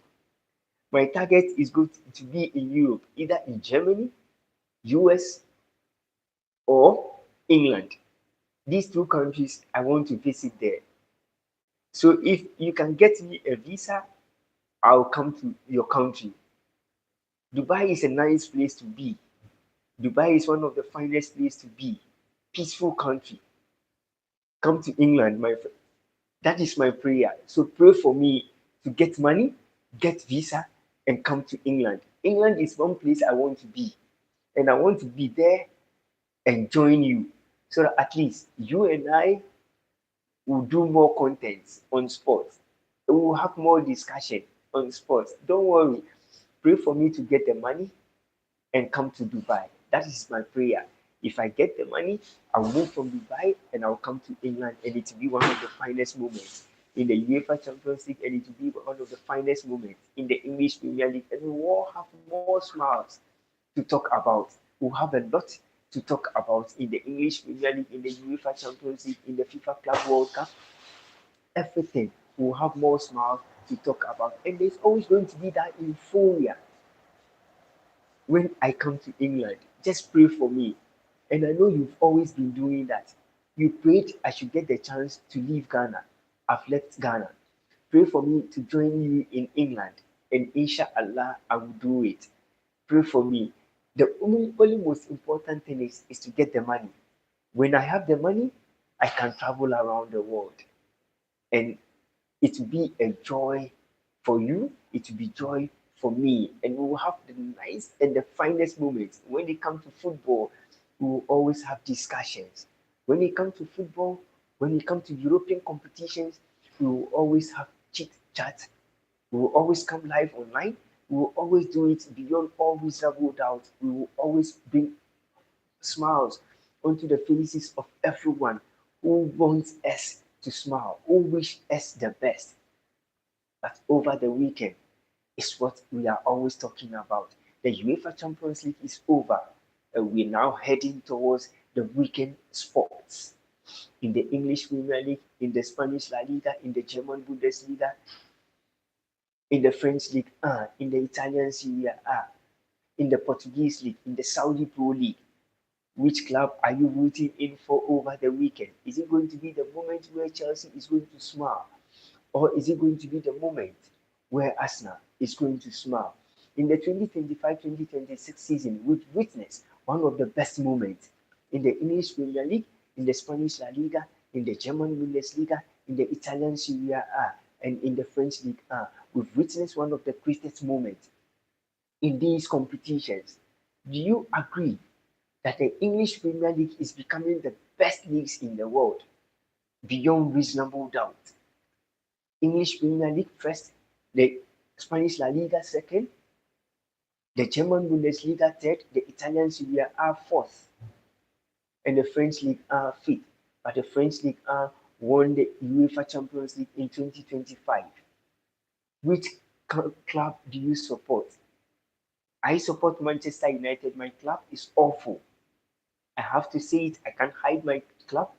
My target is going to be in Europe, either in Germany, US, or England. These two countries, I want to visit there. So if you can get me a visa, I'll come to your country. Dubai is a nice place to be. Dubai is one of the finest places to be. Peaceful country. come to England, my friend. That is my prayer. So pray for me to get money, get visa, and come to England. England is one place I want to be, and I want to be there and join you, so that at least you and I will do more content on sports. We will have more discussion on sports. Don't worry. Pray for me to get the money and come to Dubai. That is my prayer. If I get the money, I'll move from Dubai and I'll come to England, and it will be one of the finest moments in the UEFA Champions League, and it will be one of the finest moments in the English Premier League, and we will have more smiles to talk about. We'll have a lot to talk about in the English Premier League, in the UEFA Champions League, in the FIFA Club World Cup, everything. We'll have more smiles to talk about, and there's always going to be that euphoria when I come to England. Just pray for me. And I know you've always been doing that. You prayed I should get the chance to leave Ghana. I've left Ghana. Pray for me to join you in England. And inshallah, I will do it. Pray for me. The only most important thing is to get the money. When I have the money, I can travel around the world. And it will be a joy for you, it will be joy for me, and we will have the nice and the finest moments. When it comes to football, we will always have discussions. When it comes to football, when it comes to European competitions, we will always have chit chat. We will always come live online. We will always do it beyond all reasonable doubt. We will always bring smiles onto the faces of everyone who wants us to smile, who wish us the best. But over the weekend is what we are always talking about. The UEFA Champions League is over, and we're now heading towards the weekend sports. In the English Premier League, in the Spanish La Liga, in the German Bundesliga, in the French League 1, in the Italian Serie A, in the Portuguese League, in the Saudi Pro League. Which club are you rooting in for over the weekend? Is it going to be the moment where Chelsea is going to smile? Or is it going to be the moment where Arsenal is going to smile? In the 2025-2026 season, we've witnessed one of the best moments in the English Premier League, in the Spanish La Liga, in the German Bundesliga, in the Italian Serie A, and in the French League 1. We've witnessed one of the greatest moments in these competitions. Do you agree that the English Premier League is becoming the best leagues in the world? Beyond reasonable doubt. English Premier League first, the Spanish La Liga second, the German Bundesliga third, the Italian Serie A fourth, and the French League A fifth. But the French League A won the UEFA Champions League in 2025. Which club do you support? I support Manchester United. My club is awful. I have to say it. I can't hide my club.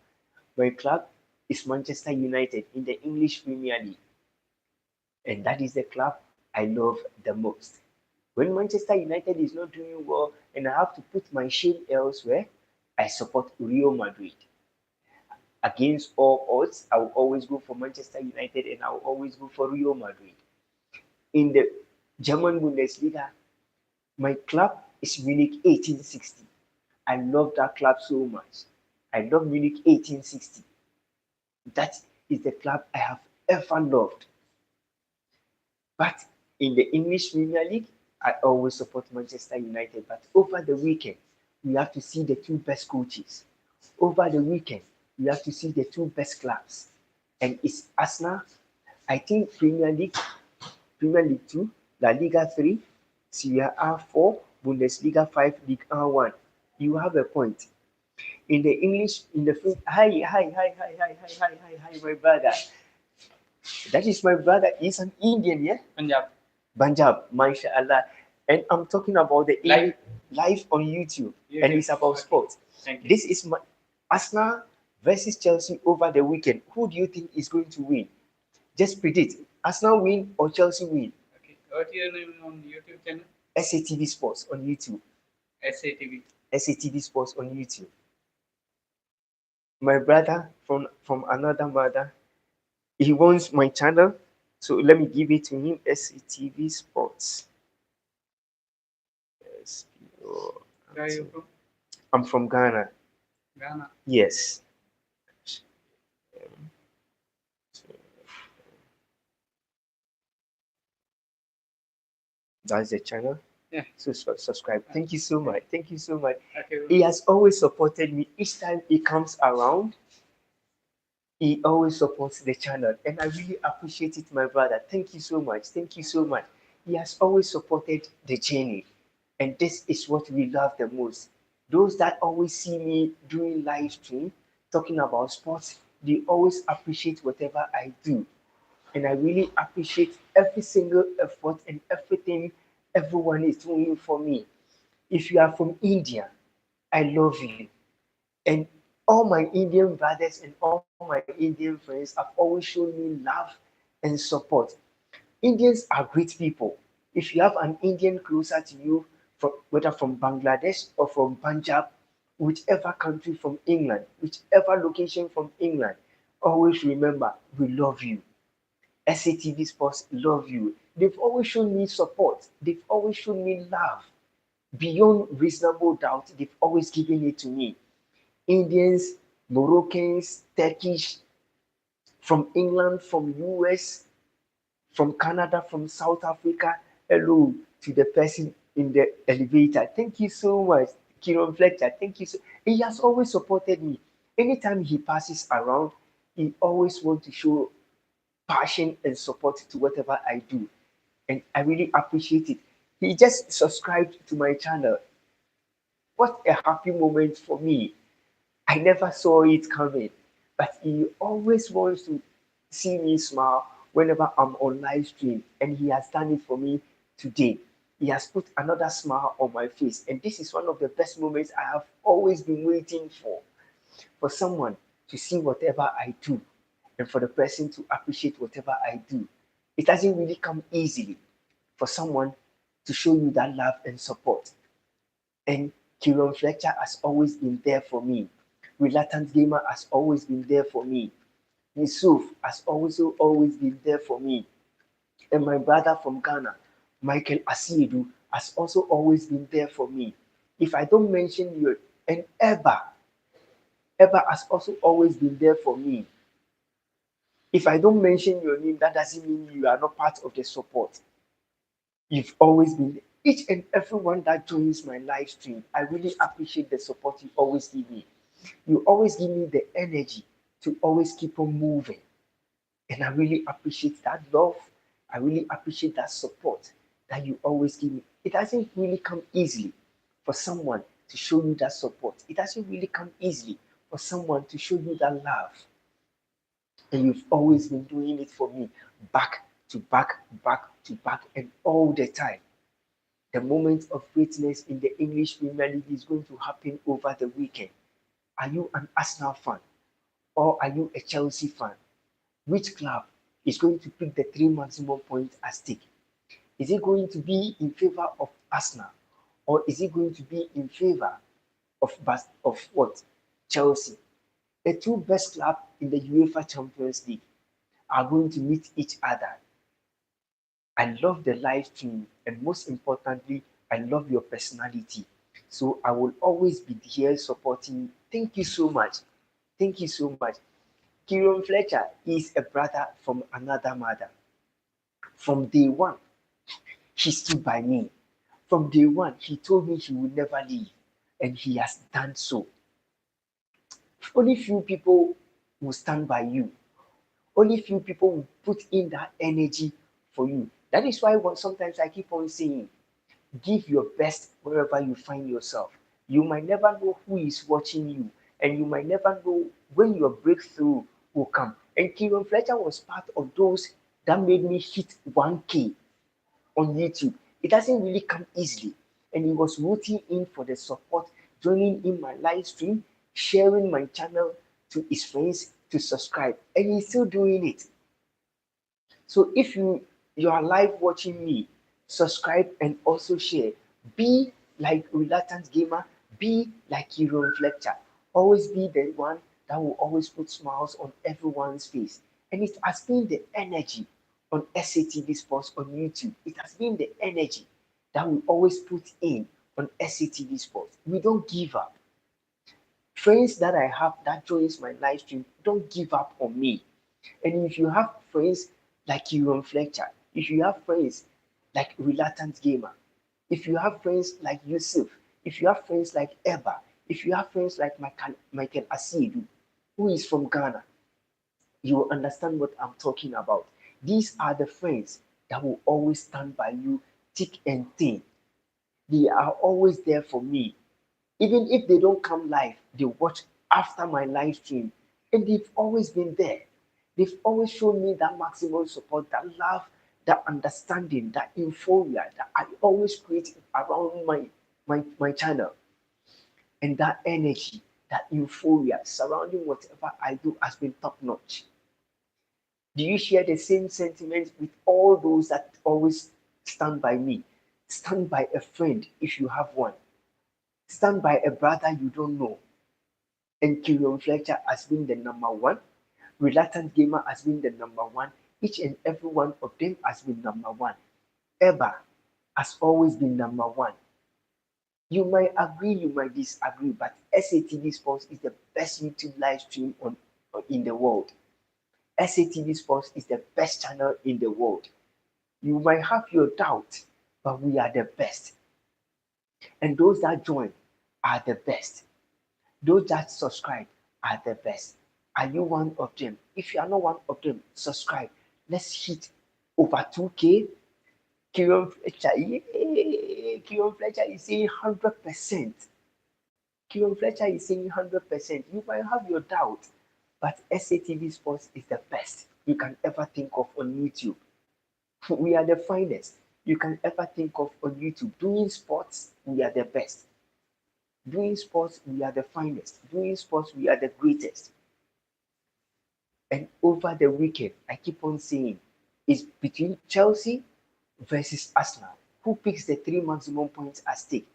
My club is Manchester United in the English Premier League. And that is the club I love the most. When Manchester United is not doing well and I have to put my shame elsewhere, I support Real Madrid. Against all odds, I will always go for Manchester United and I will always go for Real Madrid. In the German Bundesliga, my club is Munich 1860. I love that club so much. I love Munich 1860. That is the club I have ever loved. But in the English Premier League, I always support Manchester United. But over the weekend, we have to see the two best coaches. Over the weekend, we have to see the two best clubs. And it's Arsenal, I think Premier League 2, La Liga 3, Serie A 4, Bundesliga 5, League 1. You have a point. In the English, in the hi, my brother. That is my brother. He's an Indian, yeah? Punjab, mashallah. And I'm talking about the live on YouTube, and it's about sports. This is my Arsenal versus Chelsea over the weekend. Who do you think is going to win? Just predict. Arsenal win or Chelsea win? Okay. What's your name on YouTube channel? SATV Sports on YouTube. SATV. SATV Sports on YouTube. My brother from another mother, he wants my channel, so let me give it to him. SATV Sports. Yes. Where are you from? I'm from Ghana. Ghana. Yes. That's the channel. Yeah. So subscribe. Thank you so much. Thank you so much. Okay. He has always supported me. Each time he comes around, he always supports the channel, and I really appreciate it, my brother. Thank you so much. Thank you so much. He has always supported the journey, and this is what we love the most. Those that always see me doing live stream talking about sports, they always appreciate whatever I do, and I really appreciate every single effort and everything everyone is doing for me. If you are from India, I love you. And all my Indian brothers and all my Indian friends have always shown me love and support. Indians are great people. If you have an Indian closer to you, whether from Bangladesh or from Punjab, whichever country from England, whichever location from England, always remember we love you. SATV Sports love you. They've always shown me support. They've always shown me love. Beyond reasonable doubt, they've always given it to me. Indians, Moroccans, Turkish, from England, from US, from Canada, from South Africa. Hello to the person in the elevator. Thank you so much, Kieran Fletcher. Thank you so. He has always supported me. Anytime he passes around, he always wants to show passion and support to whatever I do, and I really appreciate it. He just subscribed to my channel. What a happy moment for me. I never saw it coming, but he always wants to see me smile whenever I'm on live stream, and he has done it for me today. He has put another smile on my face, and this is one of the best moments I have always been waiting for someone to see whatever I do, and for the person to appreciate whatever I do. It doesn't really come easily for someone to show you that love and support. And Kieran Fletcher has always been there for me. Reluctant Gamer has always been there for me. Yusuf has also always been there for me. And my brother from Ghana, Michael Asiedu, has also always been there for me. If I don't mention you, and Eba has also always been there for me. If I don't mention your name, that doesn't mean you are not part of the support. You've always been each and everyone that joins my live stream. I really appreciate the support you always give me. You always give me the energy to always keep on moving. And I really appreciate that love. I really appreciate that support that you always give me. It doesn't really come easily for someone to show you that support. It doesn't really come easily for someone to show you that love. And you've always been doing it for me back to back, back to back, and all the time. The moment of greatness in the English Premier League is going to happen over the weekend. Are you an Arsenal fan or are you a Chelsea fan? Which club is going to pick the three maximum points at stake? Is it going to be in favor of Arsenal or is it going to be in favor of what? Chelsea. The two best clubs in the UEFA Champions League are going to meet each other. I love the live stream, and most importantly, I love your personality. So I will always be here supporting you. Thank you so much. Thank you so much. Kieran Fletcher is a brother from another mother. From day one, he stood by me. From day one, he told me he would never leave, and he has done so. Only few people will stand by you. Only few people will put in that energy for you. That is why sometimes I keep on saying, give your best wherever you find yourself. You might never know who is watching you, and you might never know when your breakthrough will come. And Kieran Fletcher was part of those that made me hit 1K on YouTube. It doesn't really come easily. And he was rooting in for the support, joining in my live stream, sharing my channel to his friends to subscribe. And he's still doing it. So if you are live watching me, subscribe and also share. Be like Reluctant Gamer, be like Kieran Fletcher. Always be the one that will always put smiles on everyone's face. And it has been the energy on SATV Sports on YouTube. It has been the energy that we always put in on SATV Sports. We don't give up. Friends that I have that joins my live stream, don't give up on me. And if you have friends like Kieran Fletcher, if you have friends like Reluctant Gamer, if you have friends like Yusuf, if you have friends like Eba, if you have friends like Michael Asidu, who is from Ghana, you will understand what I'm talking about. These are the friends that will always stand by you thick and thin. They are always there for me. Even if they don't come live, they watch after my live stream. And they've always been there. They've always shown me that maximum support, that love, that understanding, that euphoria that I always create around my channel. And that energy, that euphoria surrounding whatever I do has been top notch. Do you share the same sentiments with all those that always stand by me? Stand by a friend if you have one. Stand by a brother you don't know. And Kyrion Fletcher has been the number one. Reluctant Gamer has been the number one. Each and every one of them has been number one. Eba has always been number one. You might agree, you might disagree, but SATV Sports is the best YouTube live stream in the world. SATV Sports is the best channel in the world. You might have your doubt, but we are the best. And those that join are the best. Those that subscribe are the best. Are you one of them? If you are not one of them, subscribe. Let's hit over 2K. Kieran Fletcher, yay! Kieran Fletcher is saying 100%. Kieran Fletcher is saying 100%. You might have your doubt, but SATV Sports is the best you can ever think of on YouTube. We are the finest you can ever think of on YouTube. Doing sports, we are the best. Doing sports, we are the finest. Doing sports, we are the greatest. And over the weekend, I keep on saying, it's between Chelsea versus Arsenal. Who picks the three maximum points at stake?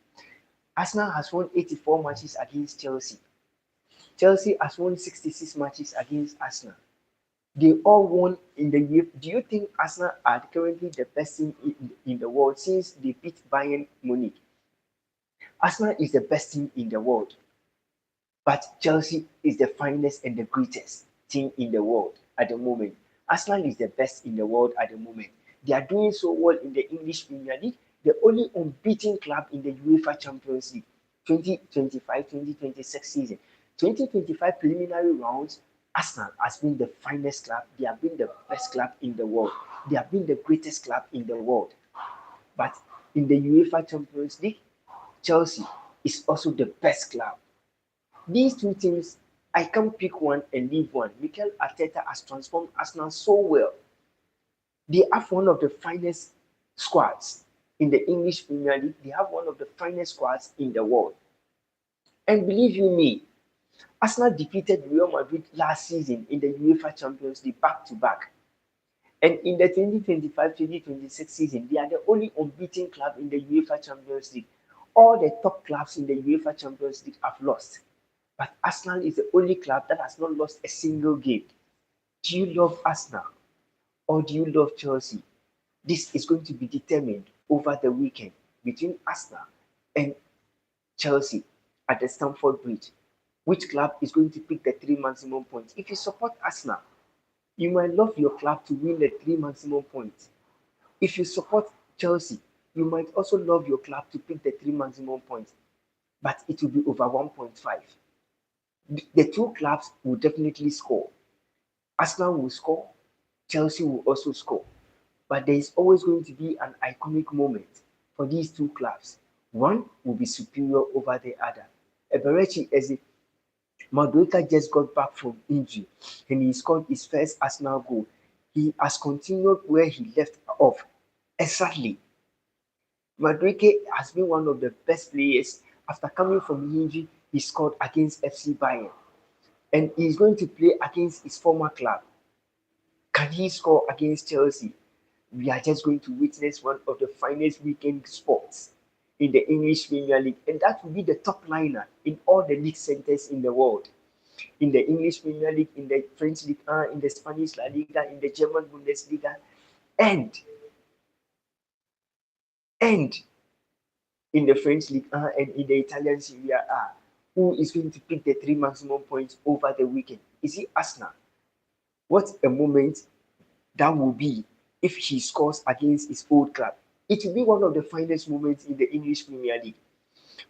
Arsenal has won 84 matches against Chelsea. Chelsea has won 66 matches against Arsenal. They all won in the year. Do you think Arsenal are currently the best team in the world since they beat Bayern Munich? Arsenal is the best team in the world, but Chelsea is the finest and the greatest team in the world at the moment. Arsenal is the best in the world at the moment. They are doing so well in the English Premier League, the only unbeaten club in the UEFA Champions League 2025-2026 season. 2025 preliminary rounds, Arsenal has been the finest club. They have been the best club in the world. They have been the greatest club in the world. But in the UEFA Champions League, Chelsea is also the best club. These two teams, I can't pick one and leave one. Mikel Arteta has transformed Arsenal so well. They have one of the finest squads in the English Premier League. They have one of the finest squads in the world. And believe you me, Arsenal defeated Real Madrid last season in the UEFA Champions League back to back. And in the 2025-2026 season, they are the only unbeaten club in the UEFA Champions League. All the top clubs in the UEFA Champions League have lost. But Arsenal is the only club that has not lost a single game. Do you love Arsenal or do you love Chelsea? This is going to be determined over the weekend between Arsenal and Chelsea at the Stamford Bridge. Which club is going to pick the three maximum points? If you support Arsenal, you might love your club to win the three maximum points. If you support Chelsea, you might also love your club to pick the three maximum points, but it will be over 1.5. The two clubs will definitely score. Arsenal will score, Chelsea will also score. But there is always going to be an iconic moment for these two clubs. One will be superior over the other. Eberechi Eze, Madueka just got back from injury and he scored his first Arsenal goal. He has continued where he left off. Exactly. Madueke has been one of the best players. After coming from injury, he scored against FC Bayern. And he's going to play against his former club. Can he score against Chelsea? We are just going to witness one of the finest weekend sports in the English Premier League, and that will be the top liner in all the league centers in the world. In the English Premier League, in the French League 1, in the Spanish La Liga, in the German Bundesliga, and and in the French League 1 and in the Italian Serie A. Who is going to pick the three maximum points over the weekend? Is it Arsenal? What a moment that will be if he scores against his old club. It will be one of the finest moments in the English Premier League.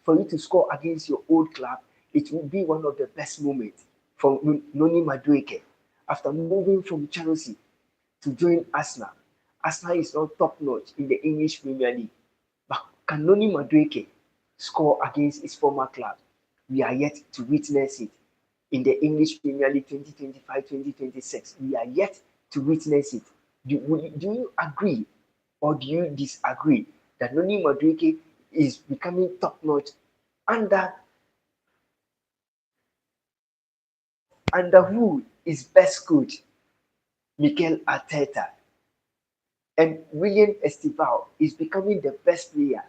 For you to score against your old club, it will be one of the best moments for Noni Madueke. After moving from Chelsea to join Arsenal, Arsenal is not top notch in the English Premier League. But can Noni Madueke score against his former club? We are yet to witness it in the English Premier League 2025-2026. We are yet to witness it. Do you agree or do you disagree that Noni Madueke is becoming top notch under who is best coach, Mikel Arteta, and William Estival is becoming the best player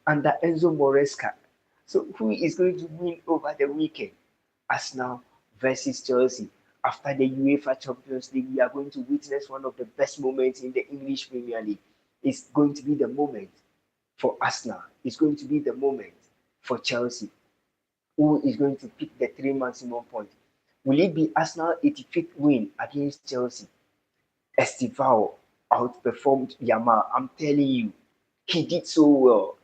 under Enzo Moresca. So who is going to win over the weekend? Arsenal versus Chelsea. After the UEFA Champions League, we are going to witness one of the best moments in the English Premier League. It's going to be the moment for Arsenal. It's going to be the moment for Chelsea. Who is going to pick the three maximum points? Will it be Arsenal 85th win against Chelsea? Estivao outperformed Yamal. I'm telling you, he did so well.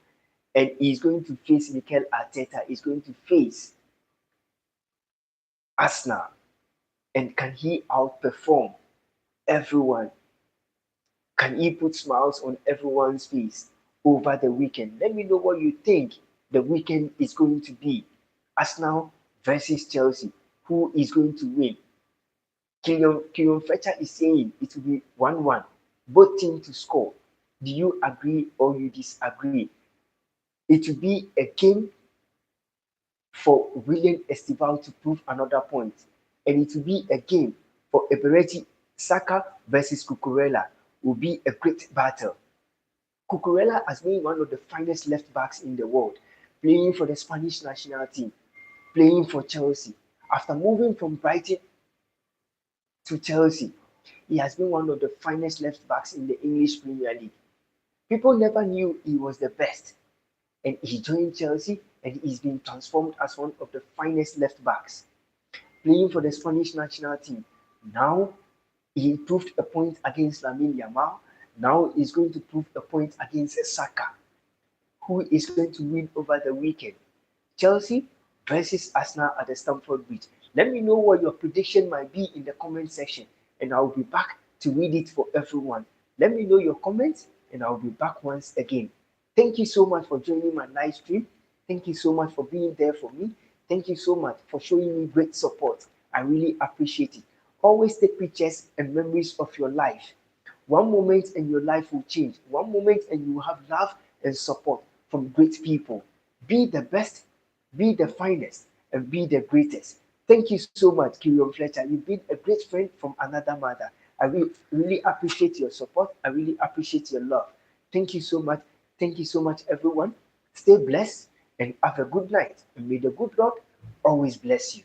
And he's going to face Mikel Arteta. He's going to face Arsenal. And can he outperform everyone? Can he put smiles on everyone's face over the weekend? Let me know what you think the weekend is going to be. Arsenal versus Chelsea. Who is going to win? Kylian Fletcher is saying it will be 1-1. Both teams to score. Do you agree or you disagree? It will be a game for William Estival to prove another point. And it will be a game for Ebereti Saka versus Cucurella. Will be a great battle. Cucurella has been one of the finest left backs in the world, playing for the Spanish national team, playing for Chelsea. After moving from Brighton to Chelsea, he has been one of the finest left backs in the English Premier League. People never knew he was the best, and he joined Chelsea and he's been transformed as one of the finest left backs, playing for the Spanish national team. Now he proved a point against Lamine Yamal. Now he's going to prove a point against Saka. Who is going to win over the weekend? Chelsea versus Arsenal at the Stamford Bridge. Let me know what your prediction might be in the comment section, and I'll be back to read it for everyone. Let me know your comments, and I'll be back once again. Thank you so much for joining my live stream. Thank you so much for being there for me. Thank you so much for showing me great support. I really appreciate it. Always take pictures and memories of your life. One moment and your life will change. One moment and you will have love and support from great people. Be the best, be the finest, and be the greatest. Thank you so much, Kylian Fletcher. You've been a great friend from another mother. I really appreciate your support. I really appreciate your love. Thank you so much. Thank you so much, everyone. Stay blessed and have a good night. And may the good Lord always bless you.